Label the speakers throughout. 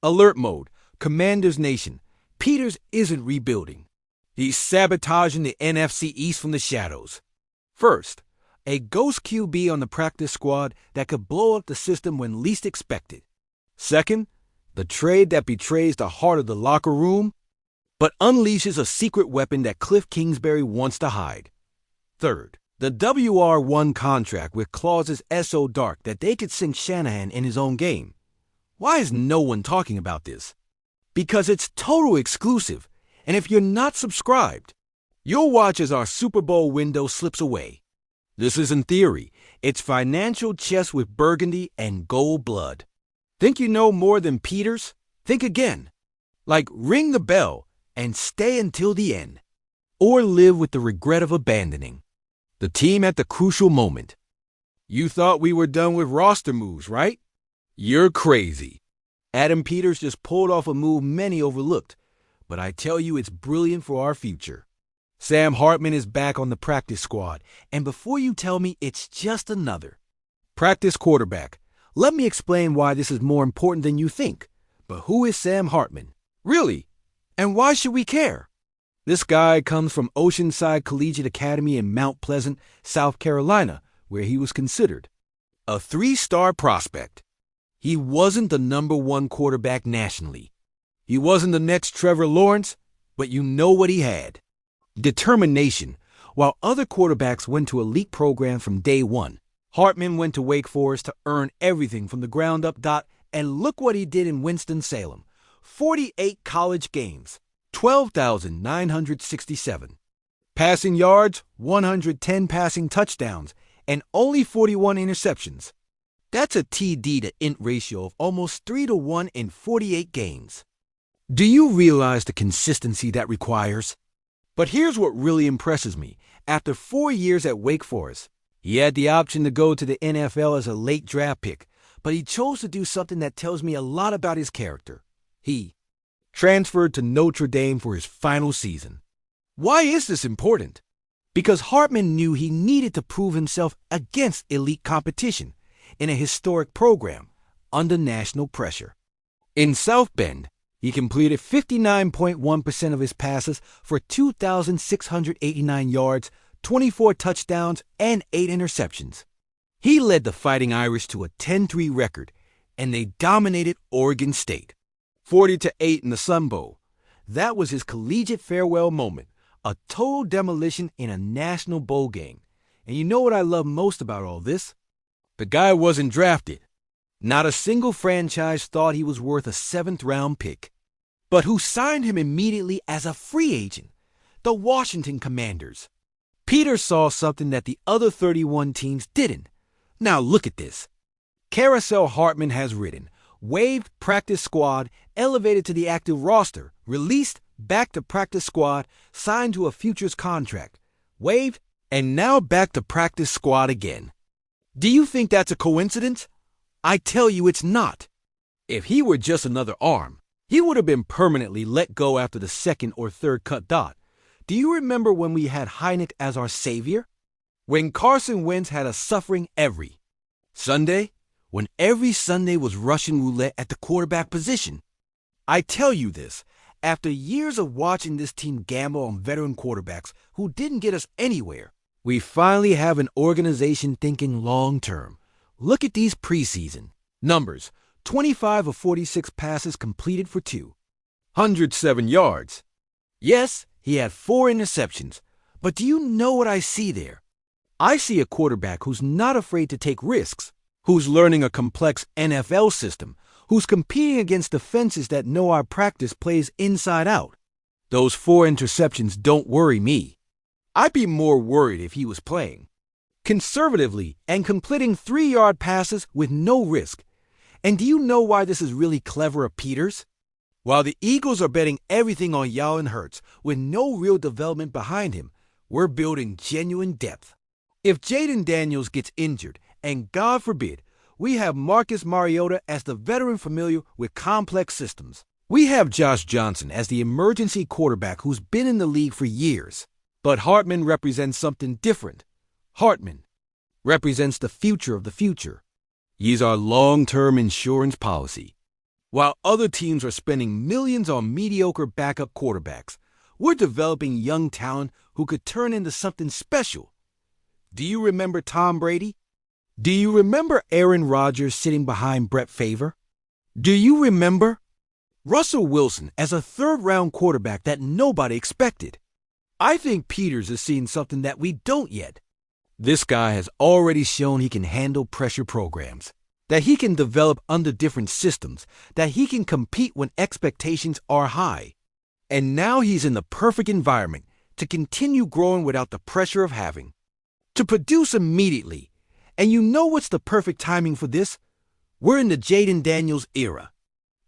Speaker 1: Alert mode, Commander's Nation. Peters isn't rebuilding. He's sabotaging the NFC East from the shadows. First, a ghost QB on the practice squad that could blow up the system when least expected. Second, the trade that betrays the heart of the locker room, but unleashes a secret weapon that Cliff Kingsbury wants to hide. Third, the WR1 contract with clauses so dark that they could sink Shanahan in his own game. Why is no one talking about this? Because it's total exclusive, and if you're not subscribed, you'll watch as our Super Bowl window slips away. This isn't theory. It's financial chess with burgundy and gold blood. Think you know more than Peters? Think again. Like ring the bell and stay until the end. Or live with the regret of abandoning the team at the crucial moment. You thought we were done with roster moves, right? You're crazy. Adam Peters just pulled off a move many overlooked, but I tell you it's brilliant for our future. Sam Hartman is back on the practice squad, and before you tell me it's just another practice quarterback, let me explain why this is more important than you think. But who is Sam Hartman? Really? And why should we care? This guy comes from Oceanside Collegiate Academy in Mount Pleasant, South Carolina, where he was considered a 3-star prospect. He wasn't the number 1 quarterback nationally. He wasn't the next Trevor Lawrence, but you know what he had. Determination. While other quarterbacks went to elite programs from day one, Hartman went to Wake Forest to earn everything from the ground up. And look what he did in Winston-Salem. 48 college games, 12,967. Passing yards, 110 passing touchdowns, and only 41 interceptions. That's a TD to int ratio of almost 3-to-1 in 48 games. Do you realize the consistency that requires? But here's what really impresses me. After 4 years at Wake Forest, he had the option to go to the NFL as a late draft pick, but he chose to do something that tells me a lot about his character. He transferred to Notre Dame for his final season. Why is this important? Because Hartman knew he needed to prove himself against elite competition in a historic program under national pressure. In South Bend, he completed 59.1% of his passes for 2,689 yards, 24 touchdowns, and 8 interceptions. He led the Fighting Irish to a 10-3 record, and they dominated Oregon State, 40-8 in the Sun Bowl. That was his collegiate farewell moment, a total demolition in a national bowl game. And you know what I love most about all this? The guy wasn't drafted. Not a single franchise thought he was worth a 7th-round pick. But who signed him immediately as a free agent? The Washington Commanders. Peters saw something that the other 31 teams didn't. Now look at this. Carousel Hartman has written, waived practice squad, elevated to the active roster, released, back to practice squad, signed to a futures contract, waived, and now back to practice squad again. Do you think that's a coincidence? I tell you it's not. If he were just another arm, he would have been permanently let go after the 2nd or 3rd cut dot. Do you remember when we had Heineck as our savior? When Carson Wentz had us suffering every Sunday? When every Sunday was Russian roulette at the quarterback position? I tell you this, after years of watching this team gamble on veteran quarterbacks who didn't get us anywhere, we finally have an organization thinking long-term. Look at these preseason numbers. 25 of 46 passes completed for 207 yards. Yes, he had 4 interceptions, but do you know what I see there? I see a quarterback who's not afraid to take risks, who's learning a complex NFL system, who's competing against defenses that know our practice plays inside out. Those 4 interceptions don't worry me. I'd be more worried if he was playing conservatively and completing 3-yard passes with no risk. And do you know why this is really clever of Peters? While the Eagles are betting everything on Jalen Hurts with no real development behind him, we're building genuine depth. If Jaden Daniels gets injured, and God forbid, we have Marcus Mariota as the veteran familiar with complex systems. We have Josh Johnson as the emergency quarterback who's been in the league for years. But Hartman represents something different. Hartman represents the future of the future. He's our long-term insurance policy. While other teams are spending millions on mediocre backup quarterbacks, we're developing young talent who could turn into something special. Do you remember Tom Brady? Do you remember Aaron Rodgers sitting behind Brett Favre? Do you remember Russell Wilson as a third-round quarterback that nobody expected? I think Peters is seeing something that we don't yet. This guy has already shown he can handle pressure programs, that he can develop under different systems, that he can compete when expectations are high. And now he's in the perfect environment to continue growing without the pressure of having to produce immediately. And you know what's the perfect timing for this? We're in the Jaden Daniels era.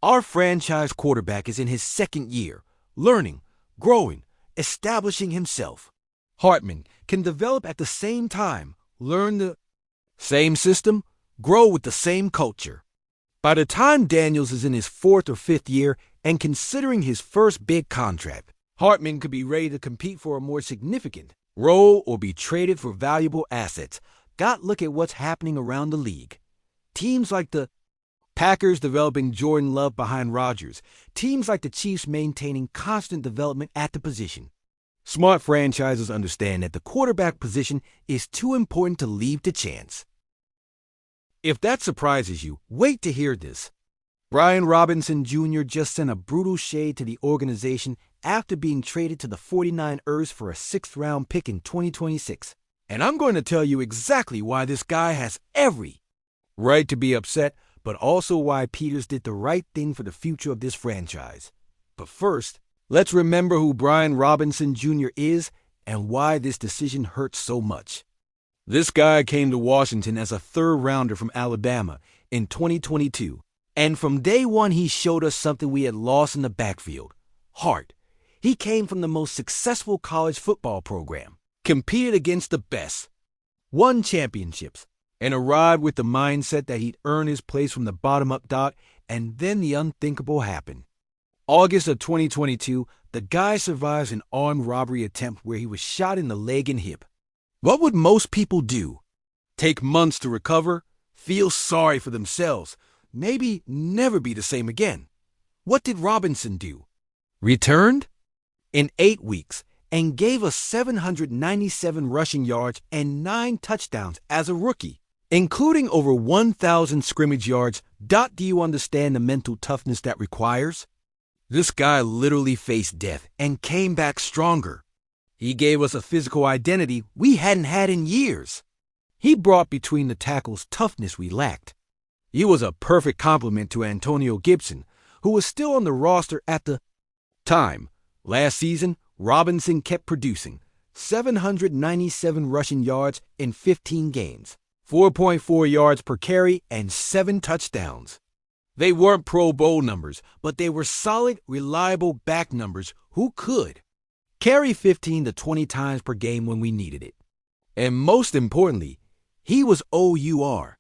Speaker 1: Our franchise quarterback is in his second year, learning, growing, establishing himself. Hartman can develop at the same time, learn the same system, grow with the same culture. By the time Daniels is in his fourth or fifth year and considering his first big contract, Hartman could be ready to compete for a more significant role or be traded for valuable assets. Look at what's happening around the league. Teams like the Packers developing Jordan Love behind Rodgers. Teams like the Chiefs maintaining constant development at the position. Smart franchises understand that the quarterback position is too important to leave to chance. If that surprises you, wait to hear this. Brian Robinson Jr. just sent a brutal shade to the organization after being traded to the 49ers for a sixth-round pick in 2026. And I'm going to tell you exactly why this guy has every right to be upset, but also why Peters did the right thing for the future of this franchise. But first, let's remember who Brian Robinson Jr. is and why this decision hurts so much. This guy came to Washington as a third-rounder from Alabama in 2022, and from day one he showed us something we had lost in the backfield: heart. He came from the most successful college football program, competed against the best, won championships, and arrived with the mindset that he'd earn his place from the bottom up. And then the unthinkable happened. August of 2022, the guy survives an armed robbery attempt where he was shot in the leg and hip. What would most people do? Take months to recover? Feel sorry for themselves? Maybe never be the same again? What did Robinson do? Returned in 8 weeks and gave us 797 rushing yards and 9 touchdowns as a rookie, including over 1,000 scrimmage yards. Do you understand the mental toughness that requires? This guy literally faced death and came back stronger. He gave us a physical identity we hadn't had in years. He brought between the tackles toughness we lacked. He was a perfect complement to Antonio Gibson, who was still on the roster at the time. Last season, Robinson kept producing 797 rushing yards in 15 games, 4.4 yards per carry, and 7 touchdowns. They weren't Pro Bowl numbers, but they were solid, reliable back numbers who could carry 15 to 20 times per game when we needed it. And most importantly, he was OUR.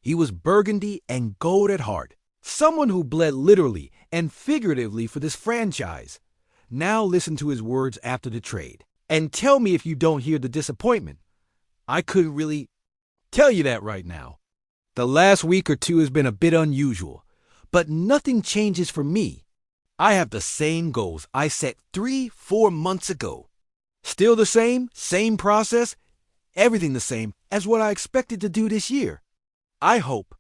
Speaker 1: He was burgundy and gold at heart, someone who bled literally and figuratively for this franchise. Now listen to his words after the trade, and tell me if you don't hear the disappointment. I couldn't really tell you that right now. The last week or two has been a bit unusual, but nothing changes for me. I have the same goals I set 3-4 months ago. Still the same process, everything the same as what I expected to do this year. I hope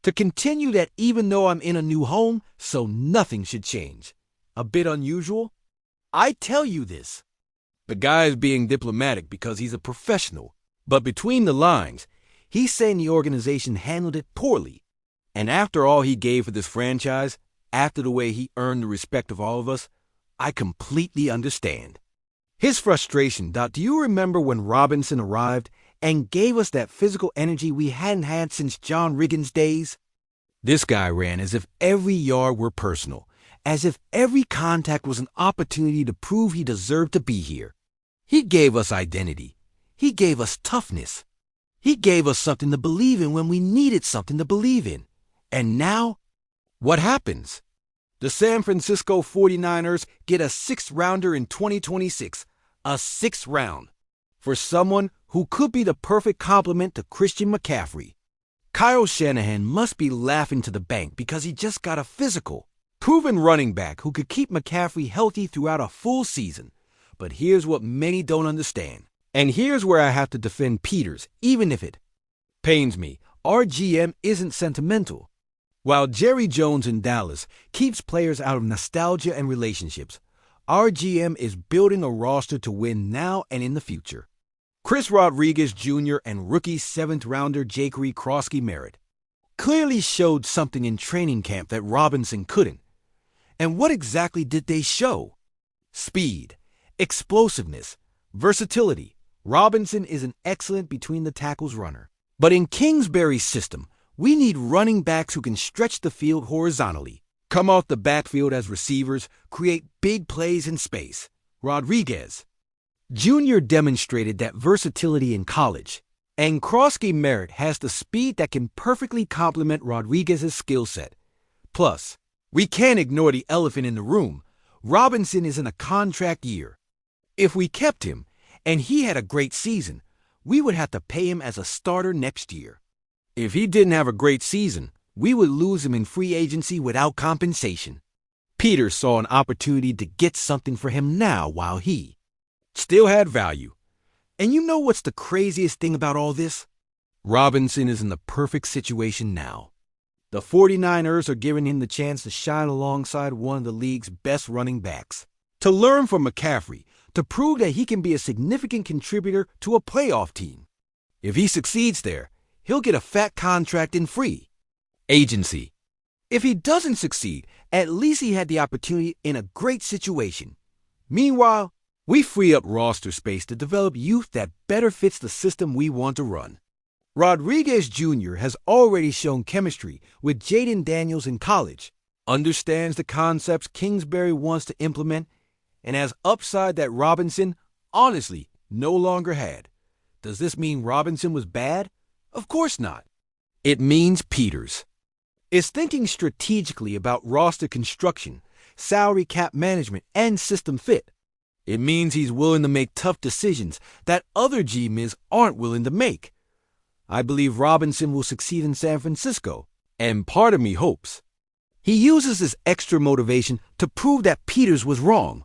Speaker 1: to continue that even though I'm in a new home, so nothing should change. A bit unusual? I tell you this. The guy is being diplomatic because he's a professional, but between the lines, he's saying the organization handled it poorly. And after all he gave for this franchise, after the way he earned the respect of all of us, I completely understand his frustration. Do you remember when Robinson arrived and gave us that physical energy we hadn't had since John Riggins' days? This guy ran as if every yard were personal, as if every contact was an opportunity to prove he deserved to be here. He gave us identity. He gave us toughness. He gave us something to believe in when we needed something to believe in. And now, what happens? The San Francisco 49ers get a 6th-rounder in 2026, a 6th round, for someone who could be the perfect complement to Christian McCaffrey. Kyle Shanahan must be laughing to the bank because he just got a physical, proven running back who could keep McCaffrey healthy throughout a full season. But here's what many don't understand. And here's where I have to defend Peters, even if it pains me. Our GM isn't sentimental. While Jerry Jones in Dallas keeps players out of nostalgia and relationships, our GM is building a roster to win now and in the future. Chris Rodriguez Jr. and rookie 7th-rounder Jaquarii Crosby-Merritt clearly showed something in training camp that Robinson couldn't. And what exactly did they show? Speed, explosiveness, versatility. Robinson is an excellent between-the-tackles runner. But in Kingsbury's system, we need running backs who can stretch the field horizontally, come off the backfield as receivers, create big plays in space. Rodriguez Jr. demonstrated that versatility in college, and Crosby-Merritt has the speed that can perfectly complement Rodriguez's skill set. Plus, we can't ignore the elephant in the room. Robinson is in a contract year. If we kept him, and he had a great season, we would have to pay him as a starter next year. If he didn't have a great season, we would lose him in free agency without compensation. Peters saw an opportunity to get something for him now while he still had value. And you know what's the craziest thing about all this? Robinson is in the perfect situation now. The 49ers are giving him the chance to shine alongside one of the league's best running backs, to learn from McCaffrey, to prove that he can be a significant contributor to a playoff team. If he succeeds there, he'll get a fat contract in free agency. If he doesn't succeed, at least he had the opportunity in a great situation. Meanwhile, we free up roster space to develop youth that better fits the system we want to run. Rodriguez Jr. has already shown chemistry with Jaden Daniels in college, understands the concepts Kingsbury wants to implement, and has upside that Robinson, honestly, no longer had. Does this mean Robinson was bad? Of course not. It means Peters is thinking strategically about roster construction, salary cap management, and system fit. It means he's willing to make tough decisions that other GMs aren't willing to make. I believe Robinson will succeed in San Francisco, and part of me hopes he uses this extra motivation to prove that Peters was wrong.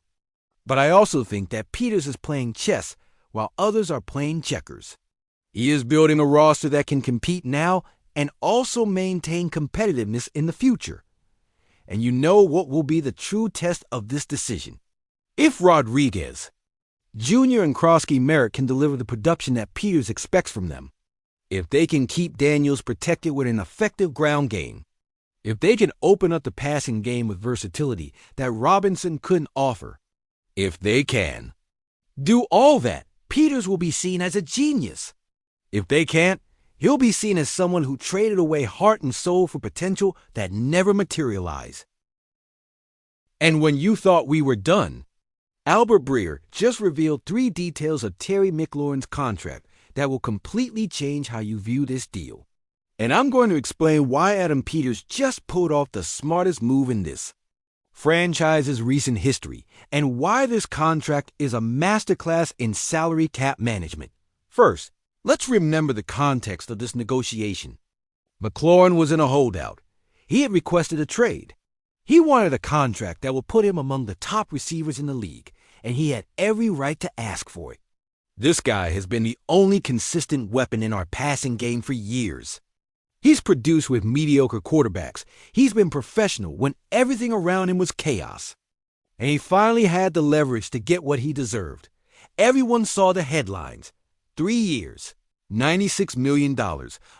Speaker 1: But I also think that Peters is playing chess while others are playing checkers. He is building a roster that can compete now and also maintain competitiveness in the future. And you know what will be the true test of this decision? If Rodriguez Jr. and Crosby-Merritt can deliver the production that Peters expects from them, if they can keep Daniels protected with an effective ground game, if they can open up the passing game with versatility that Robinson couldn't offer, if they can do all that, Peters will be seen as a genius. If they can't, he'll be seen as someone who traded away heart and soul for potential that never materialized. And when you thought we were done, Albert Breer just revealed 3 details of Terry McLaurin's contract that will completely change how you view this deal. And I'm going to explain why Adam Peters just pulled off the smartest move in this franchise's recent history and why this contract is a masterclass in salary cap management. First, let's remember the context of this negotiation. McLaurin was in a holdout. He had requested a trade. He wanted a contract that would put him among the top receivers in the league, and he had every right to ask for it. This guy has been the only consistent weapon in our passing game for years. He's produced with mediocre quarterbacks. He's been professional when everything around him was chaos. And he finally had the leverage to get what he deserved. Everyone saw the headlines. 3 years, $96 million,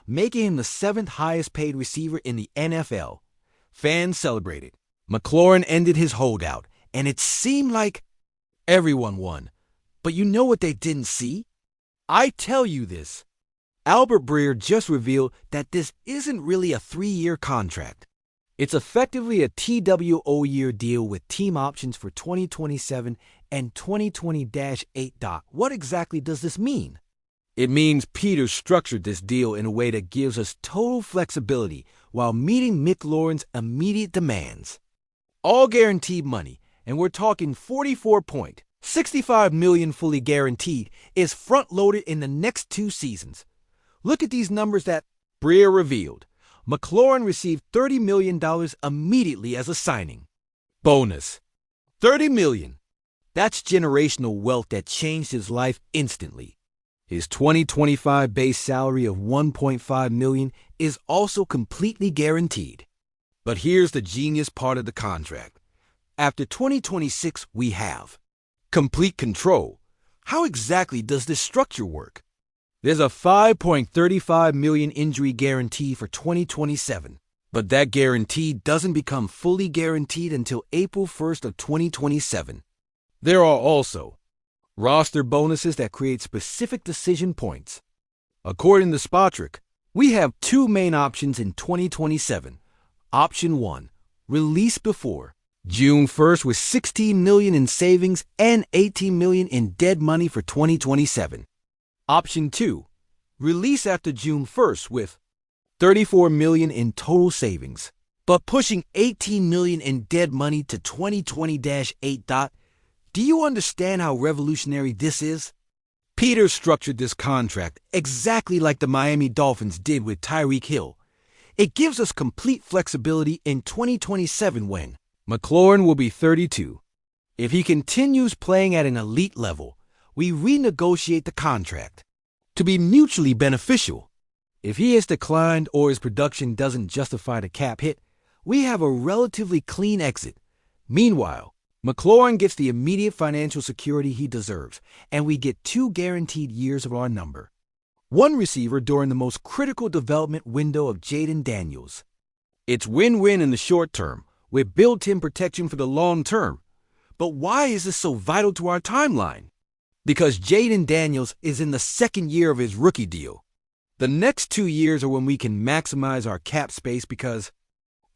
Speaker 1: making him the 7th highest paid receiver in the NFL. Fans celebrated. McLaurin ended his holdout, and it seemed like everyone won. But you know what they didn't see? I tell you this. Albert Breer just revealed that this isn't really a 3-year contract. It's effectively a TWO-year deal with team options for 2027 and 2020-8. What exactly does this mean? It means Peters structured this deal in a way that gives us total flexibility while meeting McLaurin's immediate demands. All guaranteed money, and we're talking $64.65 million fully guaranteed, is front-loaded in the next 2 seasons. Look at these numbers that Spreer revealed McLaurin received $30 million immediately as a signing. Bonus. $30 million. That's generational wealth that changed his life instantly. His 2025 base salary of $1.5 million is also completely guaranteed. But here's the genius part of the contract. After 2026, we have complete control. How exactly does this structure work? There's a $5.35 million injury guarantee for 2027, but that guarantee doesn't become fully guaranteed until April 1st of 2027. There are also roster bonuses that create specific decision points. According to Spotrick, we have two main options in 2027. Option 1, release before June 1st with $16 million in savings and $18 million in dead money for 2027. Option 2, release after June 1st with $34 million in total savings, but pushing $18 million in dead money to 2020-8. Do you understand how revolutionary this is? Peters structured this contract exactly like the Miami Dolphins did with Tyreek Hill. It gives us complete flexibility in 2027 when McLaurin will be 32. If he continues playing at an elite level, we renegotiate the contract to be mutually beneficial. If he has declined or his production doesn't justify the cap hit, we have a relatively clean exit. Meanwhile, McLaurin gets the immediate financial security he deserves, and we get 2 guaranteed years of our number. One receiver during the most critical development window of Jaden Daniels. It's win-win in the short term, with built-in protection for the long term. But why is this so vital to our timeline? Because Jaden Daniels is in the second year of his rookie deal. The next 2 years are when we can maximize our cap space because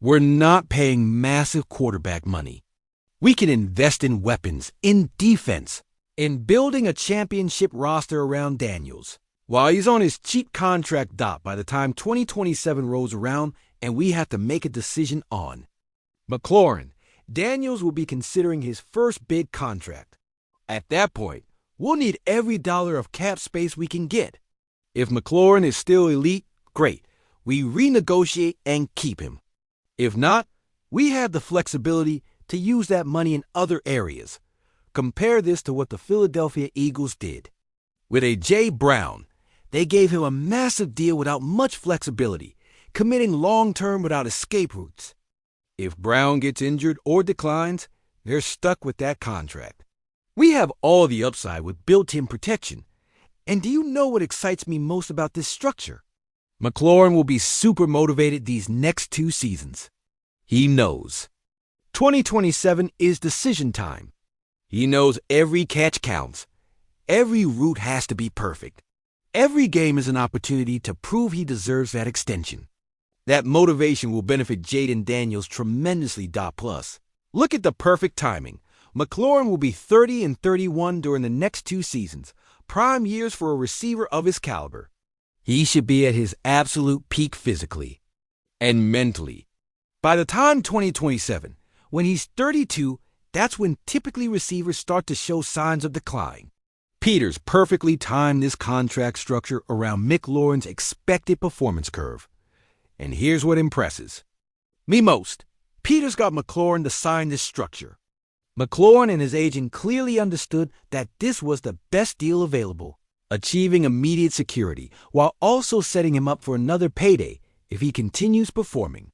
Speaker 1: we're not paying massive quarterback money. We can invest in weapons, in defense, in building a championship roster around Daniels. While he's on his cheap contract dot by the time 2027 rolls around and we have to make a decision on McLaurin, Daniels will be considering his first big contract. At that point, we'll need every dollar of cap space we can get. If McLaurin is still elite, great. We renegotiate and keep him. If not, we have the flexibility to use that money in other areas. Compare this to what the Philadelphia Eagles did. With A.J. Brown, they gave him a massive deal without much flexibility, committing long-term without escape routes. If Brown gets injured or declines, they're stuck with that contract. We have all the upside with built-in protection. And do you know what excites me most about this structure? McLaurin will be super motivated these next 2 seasons. He knows 2027 is decision time. He knows every catch counts. Every route has to be perfect. Every game is an opportunity to prove he deserves that extension. That motivation will benefit Jaden Daniels tremendously. Plus, look at the perfect timing. McLaurin will be 30 and 31 during the next 2 seasons, prime years for a receiver of his caliber. He should be at his absolute peak physically and mentally. By the time 2027, when he's 32, that's when typically receivers start to show signs of decline. Peters perfectly timed this contract structure around McLaurin's expected performance curve. And here's what impresses me most. Peters got McLaurin to sign this structure. McLaurin and his agent clearly understood that this was the best deal available, achieving immediate security while also setting him up for another payday if he continues performing.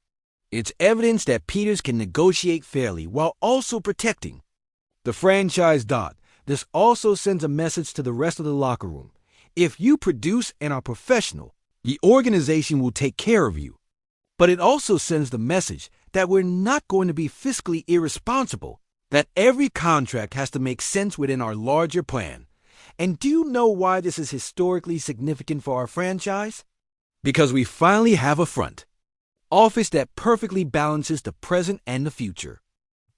Speaker 1: It's evidence that Peters can negotiate fairly while also protecting the franchise. This also sends a message to the rest of the locker room. If you produce and are professional, the organization will take care of you. But it also sends the message that we're not going to be fiscally irresponsible, that every contract has to make sense within our larger plan. And do you know why this is historically significant for our franchise? Because we finally have a front office that perfectly balances the present and the future.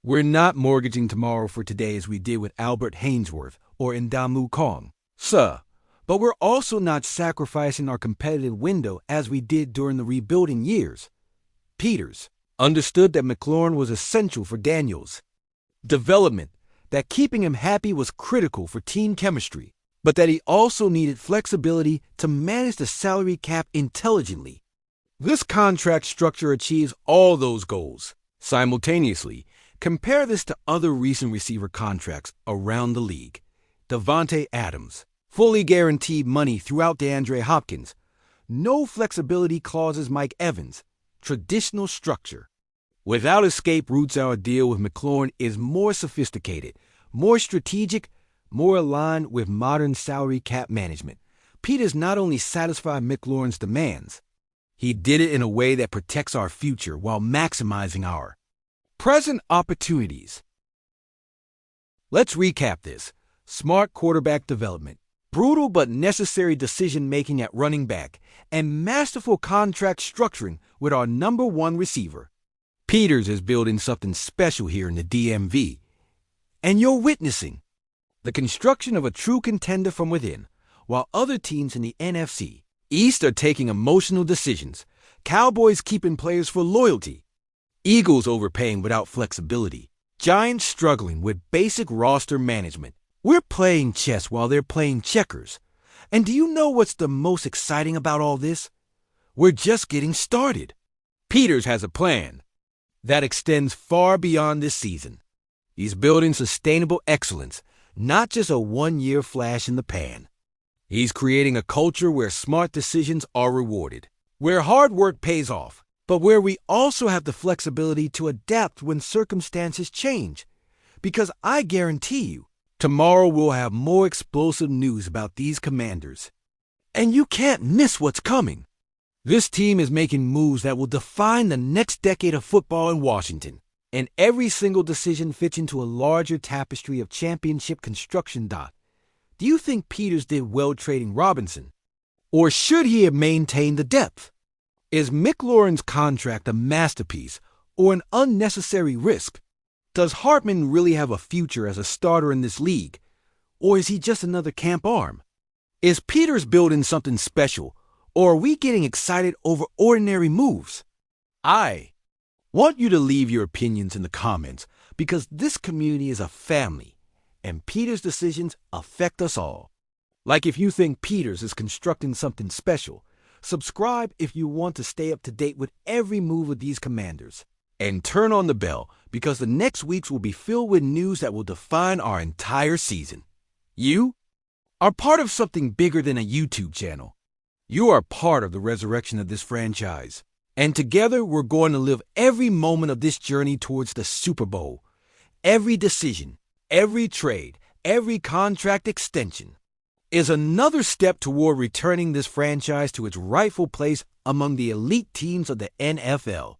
Speaker 1: We're not mortgaging tomorrow for today as we did with Albert Hainsworth or Ndamu Kong, sir. But we're also not sacrificing our competitive window as we did during the rebuilding years. Peters understood that McLaurin was essential for Daniels' development, that keeping him happy was critical for team chemistry, but that he also needed flexibility to manage the salary cap intelligently. This contract structure achieves all those goals. Simultaneously, compare this to other recent receiver contracts around the league. Davante Adams, fully guaranteed money throughout DeAndre Hopkins. No flexibility clauses Mike Evans. Traditional structure. Without escape routes, our deal with McLaurin is more sophisticated, more strategic, more aligned with modern salary cap management. Peters not only satisfied McLaurin's demands, he did it in a way that protects our future while maximizing our present opportunities. Let's recap this. Smart quarterback development, brutal but necessary decision-making at running back, and masterful contract structuring with our number one receiver. Peters is building something special here in the DMV, and you're witnessing the construction of a true contender from within, while other teams in the NFC East are taking emotional decisions. Cowboys keeping players for loyalty. Eagles overpaying without flexibility. Giants struggling with basic roster management. We're playing chess while they're playing checkers. And do you know what's the most exciting about all this? We're just getting started. Peters has a plan that extends far beyond this season. He's building sustainable excellence, not just a one-year flash in the pan. He's creating a culture where smart decisions are rewarded, where hard work pays off, but where we also have the flexibility to adapt when circumstances change. Because I guarantee you, tomorrow we'll have more explosive news about these Commanders. And you can't miss what's coming. This team is making moves that will define the next decade of football in Washington. And every single decision fits into a larger tapestry of championship construction. Do you think Peters did well trading Robinson? Or should he have maintained the depth? Is McLaurin's contract a masterpiece or an unnecessary risk? Does Hartman really have a future as a starter in this league? Or is he just another camp arm? Is Peters building something special, or are we getting excited over ordinary moves? I want you to leave your opinions in the comments because this community is a family, and Peters' decisions affect us all. Like if you think Peters is constructing something special, subscribe if you want to stay up to date with every move of these Commanders. And turn on the bell because the next weeks will be filled with news that will define our entire season. You are part of something bigger than a YouTube channel. You are part of the resurrection of this franchise. And together we're going to live every moment of this journey towards the Super Bowl. Every decision, every trade, every contract extension is another step toward returning this franchise to its rightful place among the elite teams of the NFL.